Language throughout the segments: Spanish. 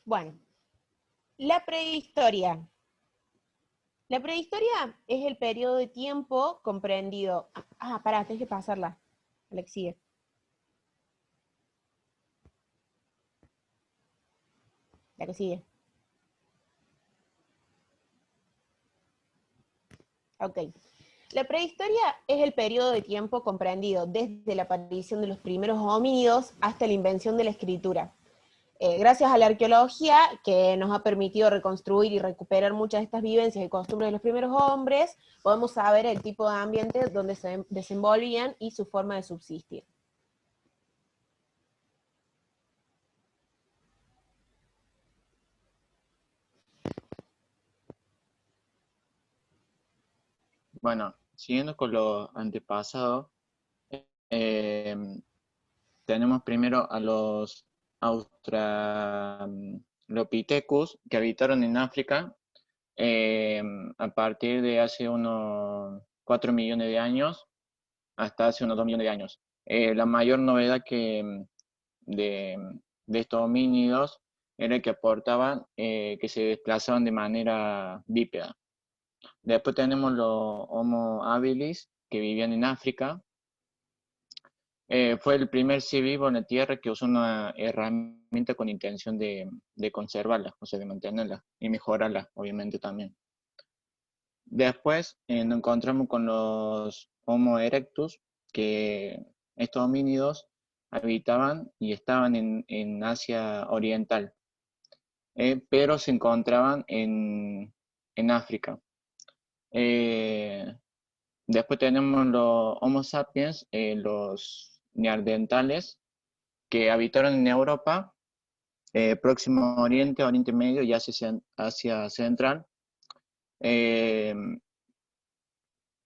Bueno, la prehistoria. La prehistoria es el periodo de tiempo comprendido. Pará, tenés que pasarla. Alex, sigue. La que sigue. Ok. La prehistoria es el periodo de tiempo comprendido desde la aparición de los primeros homínidos hasta la invención de la escritura. Gracias a la arqueología, que nos ha permitido reconstruir y recuperar muchas de estas vivencias y costumbres de los primeros hombres, podemos saber el tipo de ambiente donde se desenvolvían y su forma de subsistir. Bueno, siguiendo con los antepasados, eh, tenemos primero a los Australopithecus que habitaron en África eh, a partir de hace unos 4 millones de años hasta hace unos 2 millones de años. La mayor novedad de, de estos homínidos era que aportaban que se desplazaban de manera bípeda. Después tenemos los Homo habilis que vivían en África. Fue el primer ser vivo en la Tierra que usó una herramienta con intención de conservarla, o sea, de mantenerla y mejorarla, obviamente también. Después nos encontramos con los Homo erectus, que estos homínidos habitaban y estaban en Asia Oriental, pero se encontraban en África. Eh, Después tenemos los Homo sapiens, los neandertales, que habitaron en Europa, Próximo Oriente, Oriente Medio y Asia Central, eh,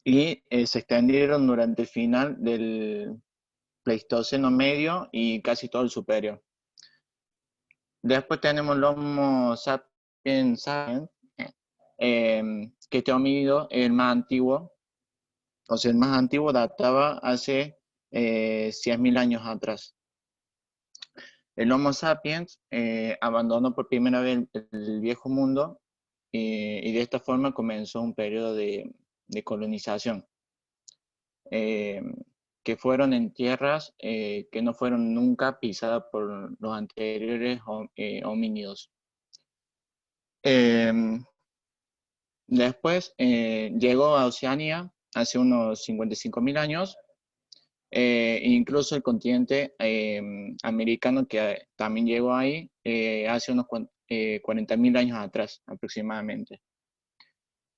y se extendieron durante el final del Pleistoceno medio y casi todo el superior. Después tenemos el Homo sapiens sapiens, que este homínido es el más antiguo, o sea, el más antiguo databa hace 100.000 años atrás. El Homo sapiens abandonó por primera vez el viejo mundo y de esta forma comenzó un periodo de colonización, eh, que fueron en tierras que no fueron nunca pisadas por los anteriores homínidos. Eh, Después llegó a Oceanía hace unos 55.000 años, incluso el continente americano que también llegó ahí hace unos 40.000 años atrás aproximadamente.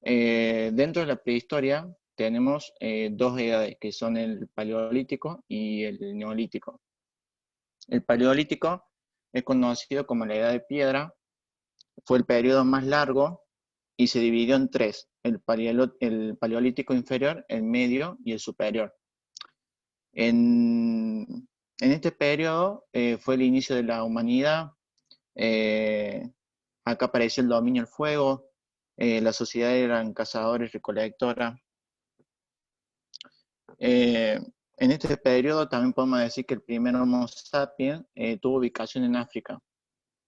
Dentro de la prehistoria tenemos dos edades que son el paleolítico y el neolítico. El paleolítico es conocido como la edad de piedra, fue el periodo más largo y se dividió en tres: el paleolítico inferior, el medio y el superior. En este periodo fue el inicio de la humanidad. eh, Acá apareció el dominio del fuego, las sociedades eran cazadores-recolectoras. En este periodo también podemos decir que el primer Homo sapiens tuvo ubicación en África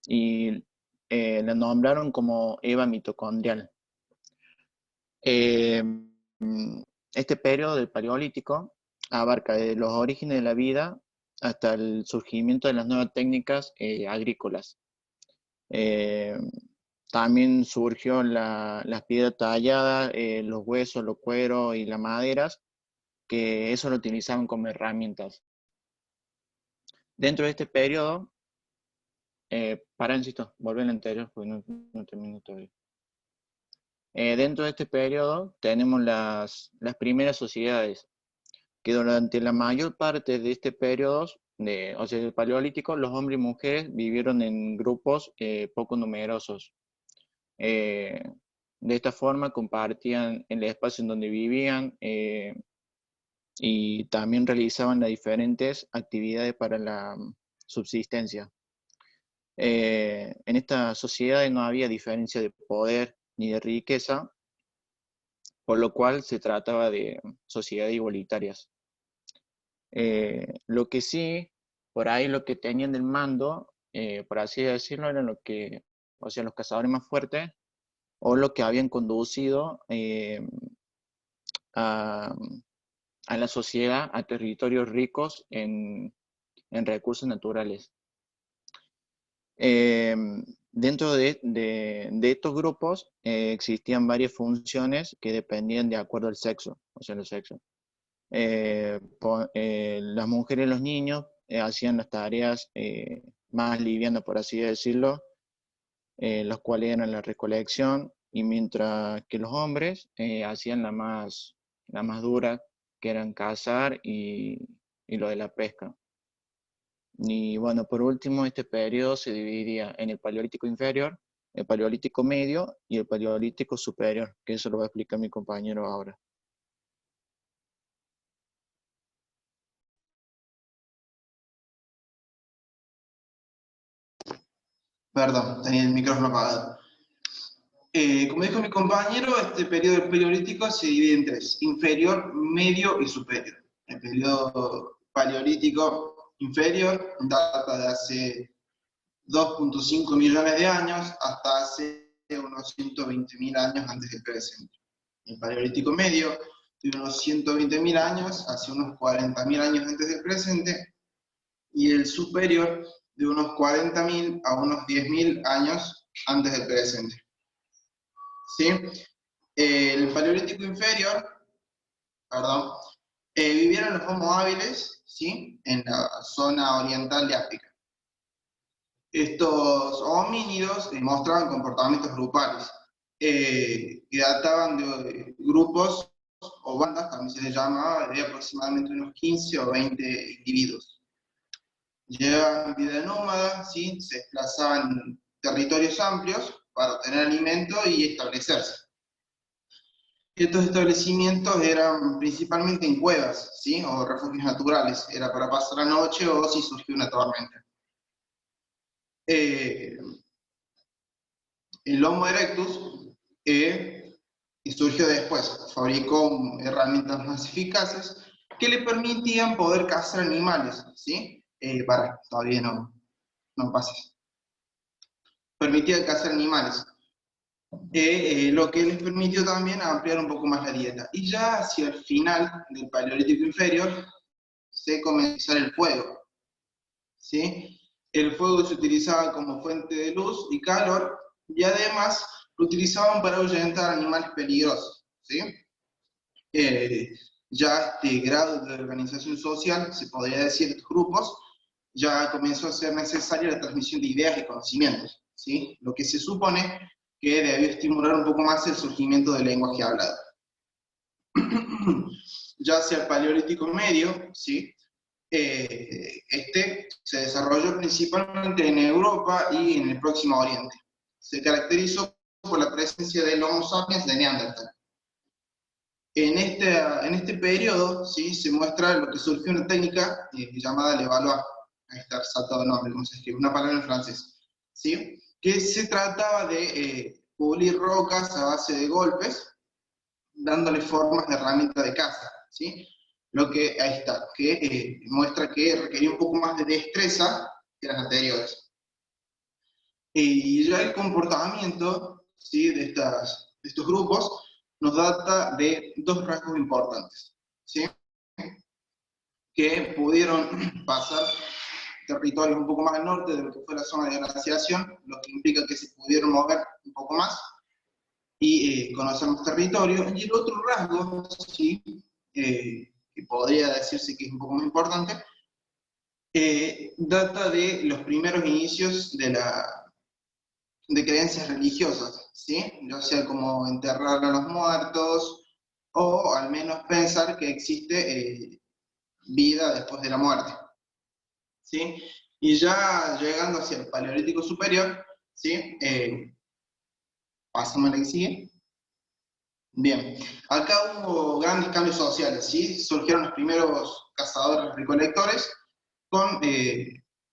y la nombraron como Eva mitocondrial. Eh, este periodo del Paleolítico abarca desde los orígenes de la vida hasta el surgimiento de las nuevas técnicas agrícolas. Eh, También surgió las piedras talladas, los huesos, los cueros y las maderas, que eso lo utilizaban como herramientas. Dentro de este periodo, paránsito, volver al anterior porque no termino todavía. Dentro de este periodo tenemos las primeras sociedades, que durante la mayor parte de este periodo, o sea, el Paleolítico, los hombres y mujeres vivieron en grupos poco numerosos. Eh, de esta forma compartían el espacio en donde vivían y también realizaban las diferentes actividades para la subsistencia. En esta sociedad no había diferencia de poder ni de riqueza, por lo cual se trataba de sociedades igualitarias. Lo que sí, por ahí lo que tenían del mando por así decirlo, eran lo que, o sea, los cazadores más fuertes, o los que habían conducido a, a la sociedad a territorios ricos en recursos naturales. Dentro de estos grupos existían varias funciones que dependían de acuerdo al sexo, o sea, los sexos. Las mujeres y los niños hacían las tareas más livianas, por así decirlo, los cuales eran la recolección, y mientras que los hombres hacían la más dura, que eran cazar y lo de la pesca. Y bueno, por último, este periodo se dividía en el Paleolítico inferior, el Paleolítico medio y el Paleolítico superior, que eso lo va a explicar mi compañero ahora. Perdón, tenía el micrófono apagado. Como dijo mi compañero, este periodo del Paleolítico se divide en tres: inferior, medio y superior. El periodo Paleolítico inferior data de hace 2.5 millones de años hasta hace unos 120.000 años antes del presente. El Paleolítico medio de unos 120.000 años hacia unos 40.000 años antes del presente, y el superior de unos 40.000 a unos 10.000 años antes del presente. ¿Sí? El Paleolítico inferior, perdón, vivieron los Homo habilis, ¿sí?, en la zona oriental de África. Estos homínidos mostraban comportamientos grupales, que databan de grupos o bandas, también se les llamaba, de aproximadamente unos 15 o 20 individuos. Llevaban vida nómada, ¿sí?, se desplazaban en territorios amplios para obtener alimento y establecerse. Estos establecimientos eran principalmente en cuevas, ¿sí?, o refugios naturales, era para pasar la noche o si surgió una tormenta. El Homo erectus surgió después, fabricó herramientas más eficaces que le permitían poder cazar animales, ¿sí? Todavía no pases. Permitía cazar animales, lo que les permitió también ampliar un poco más la dieta. Y ya hacia el final del Paleolítico inferior se comenzó a usar el fuego, ¿sí? El fuego se utilizaba como fuente de luz y calor, y además lo utilizaban para ahuyentar animales peligrosos, ¿sí? Ya este grado de organización social, se podría decir, de grupos, ya comenzó a ser necesaria la transmisión de ideas y conocimientos, ¿sí? Lo que se supone que debió estimular un poco más el surgimiento del lenguaje hablado. Ya hacia el Paleolítico medio, ¿sí?, este se desarrolló principalmente en Europa y en el Próximo Oriente. Se caracterizó por la presencia del Homo sapiens de Neandertal. En este periodo, ¿sí?, se muestra lo que surgió una técnica llamada le valois. Ahí está resaltado el nombre, como se escribe, una palabra en francés, ¿sí?, que se trataba de pulir rocas a base de golpes, dándole formas de herramienta de caza, ¿sí? Lo que ahí está, que muestra que requería un poco más de destreza que las anteriores. Y ya el comportamiento, ¿sí?, de estos grupos nos data de dos rasgos importantes, ¿sí?, que pudieron pasar territorios un poco más al norte de lo que fue la zona de glaciación, lo que implica que se pudieron mover un poco más y conocer más territorio. Y el otro rasgo, ¿sí?, que podría decirse que es un poco más importante, data de los primeros inicios de creencias religiosas, ¿sí?, ya sea como enterrar a los muertos, o al menos pensar que existe vida después de la muerte, ¿sí? Y ya llegando hacia el Paleolítico superior, ¿sí?, pasamos a la que sigue. Bien, acá hubo grandes cambios sociales, ¿sí? Surgieron los primeros cazadores recolectores con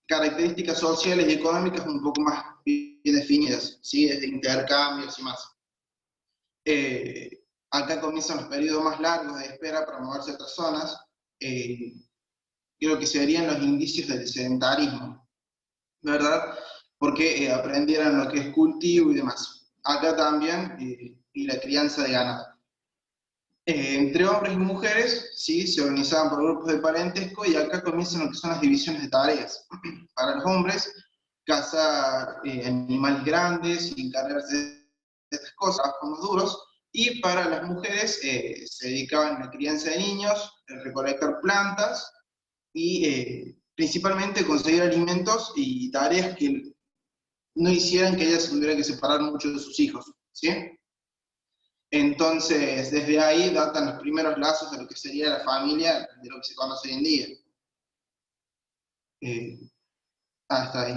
características sociales y económicas un poco más bien definidas, ¿sí?, desde intercambios y más. Acá comienzan los periodos más largos de espera para moverse a otras zonas. Creo que se verían los indicios del sedentarismo, ¿verdad? Porque aprendieran lo que es cultivo y demás. Acá también, y la crianza de ganado. Entre hombres y mujeres, sí, se organizaban por grupos de parentesco y acá comienzan lo que son las divisiones de tareas. Para los hombres, cazar animales grandes y encargarse de estas cosas, trabajos más duros, y para las mujeres se dedicaban a la crianza de niños, recolectar plantas y principalmente conseguir alimentos y tareas que no hicieran que ellas se tuvieran que separar mucho de sus hijos, ¿sí? Entonces, desde ahí datan los primeros lazos de lo que sería la familia, de lo que se conoce hoy en día. Eh, Hasta ahí.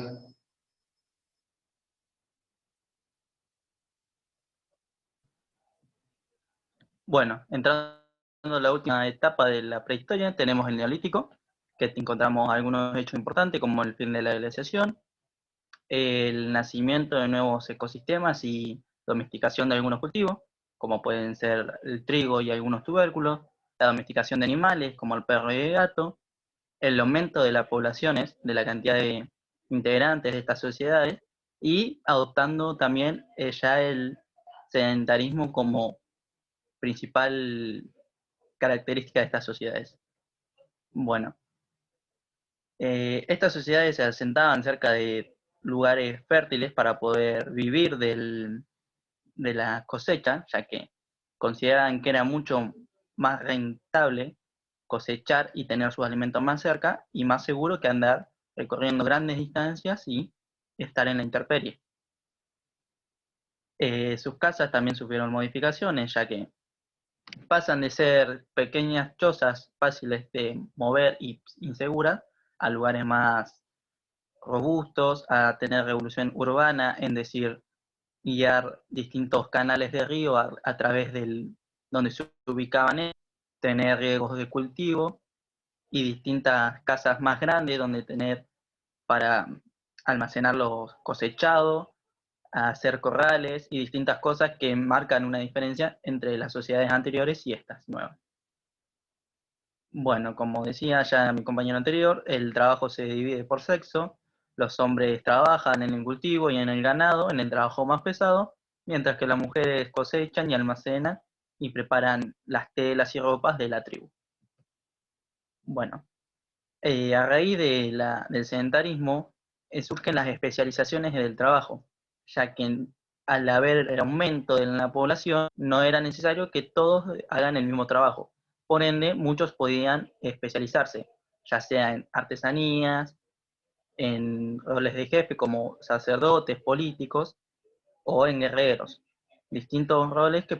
Bueno, entrando en la última etapa de la prehistoria, tenemos el Neolítico, que encontramos algunos hechos importantes como el fin de la glaciación, el nacimiento de nuevos ecosistemas y domesticación de algunos cultivos, como pueden ser el trigo y algunos tubérculos, la domesticación de animales como el perro y el gato, el aumento de las poblaciones, de la cantidad de integrantes de estas sociedades, y adoptando también ya el sedentarismo como principal característica de estas sociedades. Bueno, estas sociedades se asentaban cerca de lugares fértiles para poder vivir de la cosecha, ya que consideraban que era mucho más rentable cosechar y tener sus alimentos más cerca y más seguro que andar recorriendo grandes distancias y estar en la intemperie. Sus casas también sufrieron modificaciones, ya que pasan de ser pequeñas chozas fáciles de mover y inseguras a lugares más robustos, a tener revolución urbana, en decir, guiar distintos canales de río a través del donde se ubicaban, tener riegos de cultivo y distintas casas más grandes donde tener para almacenar los cosechados, hacer corrales y distintas cosas que marcan una diferencia entre las sociedades anteriores y estas nuevas. Bueno, como decía ya mi compañero anterior, el trabajo se divide por sexo. Los hombres trabajan en el cultivo y en el ganado, en el trabajo más pesado, mientras que las mujeres cosechan y almacenan y preparan las telas y ropas de la tribu. Bueno, a raíz del sedentarismo surgen las especializaciones del trabajo, ya que al haber el aumento de la población no era necesario que todos hagan el mismo trabajo. Por ende, muchos podían especializarse, ya sea en artesanías, en roles de jefe como sacerdotes, políticos o en guerreros. Distintos roles que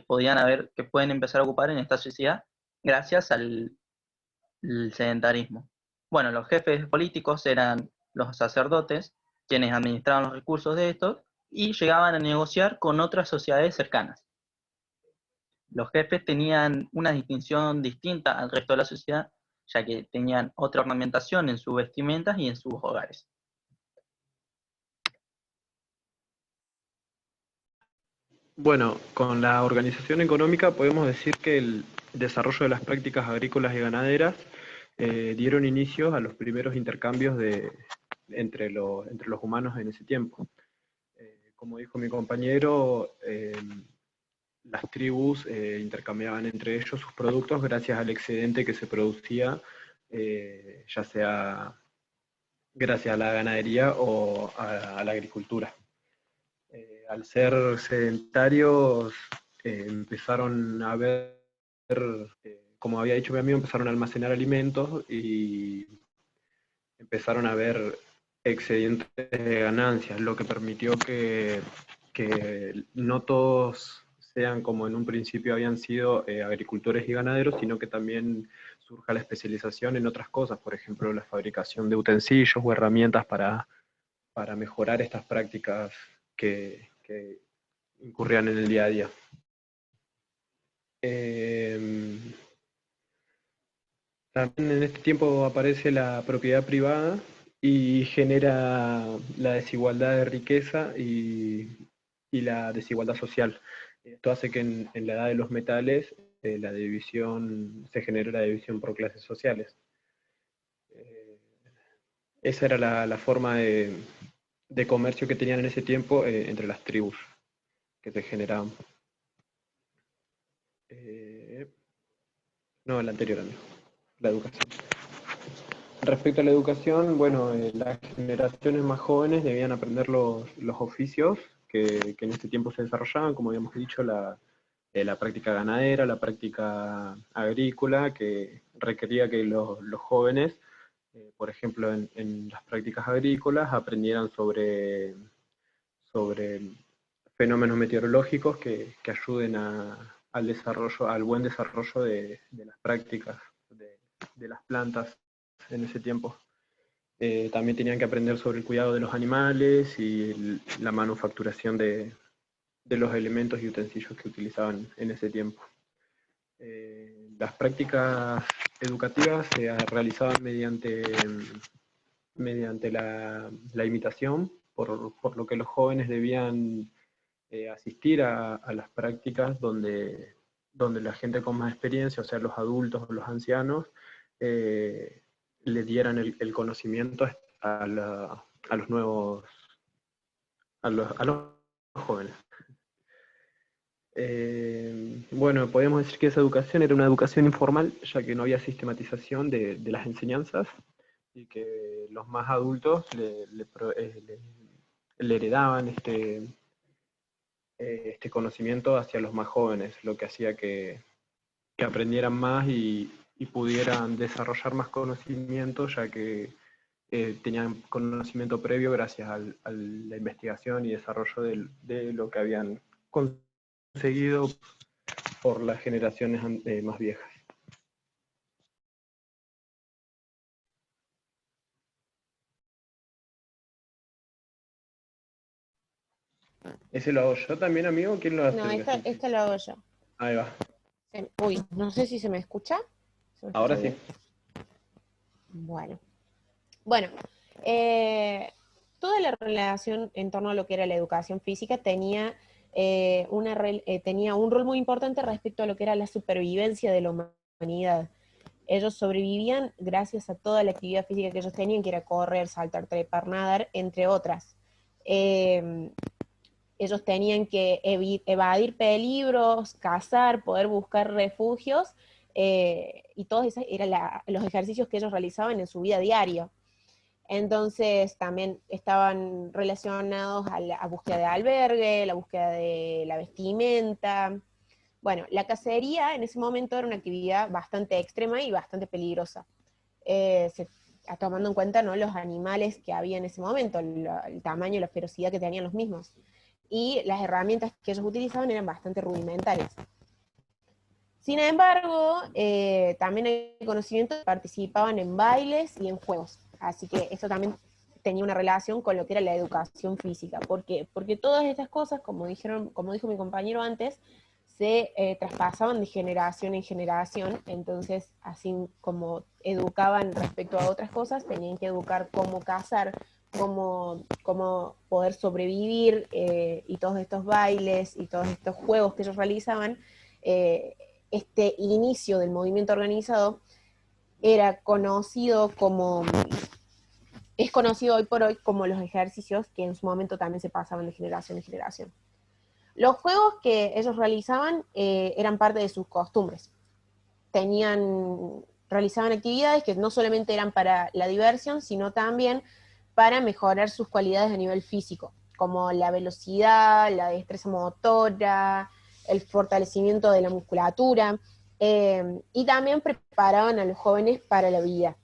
que pueden empezar a ocupar en esta sociedad gracias al sedentarismo. Bueno, los jefes políticos eran los sacerdotes, quienes administraban los recursos de estos y llegaban a negociar con otras sociedades cercanas. Los jefes tenían una distinción distinta al resto de la sociedad, ya que tenían otra ornamentación en sus vestimentas y en sus hogares. Bueno, con la organización económica podemos decir que el desarrollo de las prácticas agrícolas y ganaderas dieron inicio a los primeros intercambios entre los humanos en ese tiempo. Como dijo mi compañero, las tribus intercambiaban entre ellos sus productos gracias al excedente que se producía, ya sea gracias a la ganadería o a la agricultura. Al ser sedentarios, empezaron a ver, como había dicho mi amigo, empezaron a almacenar alimentos y empezaron a ver excedentes de ganancias, lo que permitió que no todos sean como en un principio habían sido agricultores y ganaderos, sino que también surja la especialización en otras cosas, por ejemplo, la fabricación de utensilios o herramientas para mejorar estas prácticas que incurrían en el día a día. También en este tiempo aparece la propiedad privada y genera la desigualdad de riqueza y la desigualdad social. Esto hace que en la edad de los metales se genere la división por clases sociales. Esa era la forma de de comercio que tenían en ese tiempo entre las tribus que se generaban. No, el anterior, amigo, la educación. Respecto a la educación, bueno, las generaciones más jóvenes debían aprender los oficios que en este tiempo se desarrollaban, como habíamos dicho, la práctica ganadera, la práctica agrícola, que requería que los jóvenes, por ejemplo, en las prácticas agrícolas, aprendieran sobre fenómenos meteorológicos que ayuden al desarrollo, al buen desarrollo de las prácticas de las plantas en ese tiempo. También tenían que aprender sobre el cuidado de los animales y la manufacturación de los elementos y utensilios que utilizaban en ese tiempo. Las prácticas educativas se realizaban mediante la imitación, por lo que los jóvenes debían asistir a las prácticas donde la gente con más experiencia, o sea, los adultos o los ancianos, le dieran el conocimiento a los nuevos, a los jóvenes. Bueno, podemos decir que esa educación era una educación informal, ya que no había sistematización de las enseñanzas, y que los más adultos le heredaban este conocimiento hacia los más jóvenes, lo que hacía que aprendieran más y pudieran desarrollar más conocimiento, ya que tenían conocimiento previo gracias a la investigación y desarrollo de lo que habían conseguido por las generaciones más viejas. ¿Ese lo hago yo también, amigo? ¿Quién lo hace? No, esta lo hago yo. Ahí va. Uy, no sé si se me escucha. Ahora sí. Bueno, toda la relación en torno a lo que era la educación física tenía un rol muy importante respecto a lo que era la supervivencia de la humanidad. Ellos sobrevivían gracias a toda la actividad física que ellos tenían, que era correr, saltar, trepar, nadar, entre otras. Ellos tenían que evadir peligros, cazar, poder buscar refugios, y todos esos eran los ejercicios que ellos realizaban en su vida diaria. Entonces también estaban relacionados a la búsqueda de albergue, la búsqueda de la vestimenta. Bueno, la cacería en ese momento era una actividad bastante extrema y bastante peligrosa, tomando en cuenta, ¿no?, los animales que había en ese momento, el tamaño y la ferocidad que tenían los mismos. Y las herramientas que ellos utilizaban eran bastante rudimentarias. Sin embargo, también hay conocimiento que participaban en bailes y en juegos. Así que eso también tenía una relación con lo que era la educación física. ¿Por qué? Porque todas estas cosas, como dijo mi compañero antes, se traspasaban de generación en generación. Entonces, así como educaban respecto a otras cosas, tenían que educar cómo cazar, cómo poder sobrevivir, y todos estos bailes y todos estos juegos que ellos realizaban. Este inicio del movimiento organizado era conocido es conocido hoy por hoy como los ejercicios que en su momento también se pasaban de generación en generación. Los juegos que ellos realizaban eran parte de sus costumbres. Realizaban actividades que no solamente eran para la diversión, sino también para mejorar sus cualidades a nivel físico, como la velocidad, la destreza motora, el fortalecimiento de la musculatura, y también preparaban a los jóvenes para la vida.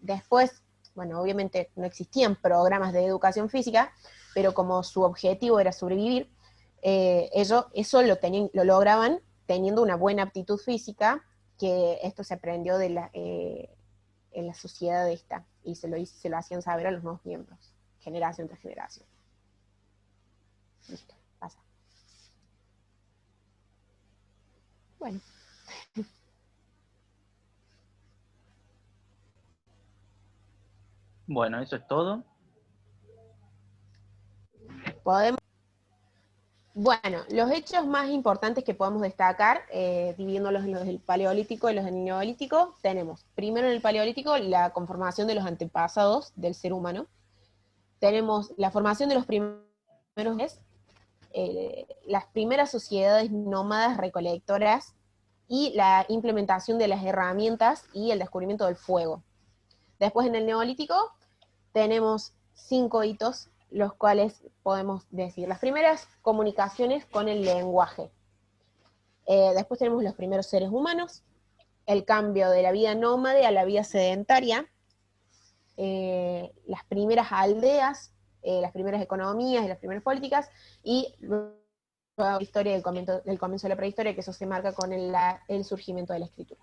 Después, bueno, obviamente no existían programas de educación física, pero como su objetivo era sobrevivir, eso lo lograban teniendo una buena aptitud física, que esto se aprendió en la sociedad de esta, y se lo hacían saber a los nuevos miembros, generación tras generación. Listo, pasa. Bueno. Bueno, eso es todo. Bueno, los hechos más importantes que podemos destacar, dividiéndolos en los del Paleolítico y los del Neolítico, tenemos primero en el Paleolítico la conformación de los antepasados del ser humano. tenemos la formación de los primeros, las primeras sociedades nómadas recolectoras y la implementación de las herramientas y el descubrimiento del fuego. Después en el Neolítico tenemos 5 hitos, los cuales podemos decir. Las primeras, comunicaciones con el lenguaje. Después tenemos los primeros seres humanos, el cambio de la vida nómade a la vida sedentaria, las primeras aldeas, las primeras economías y las primeras políticas, y luego la historia del comienzo de la prehistoria, que eso se marca con el surgimiento de la escritura.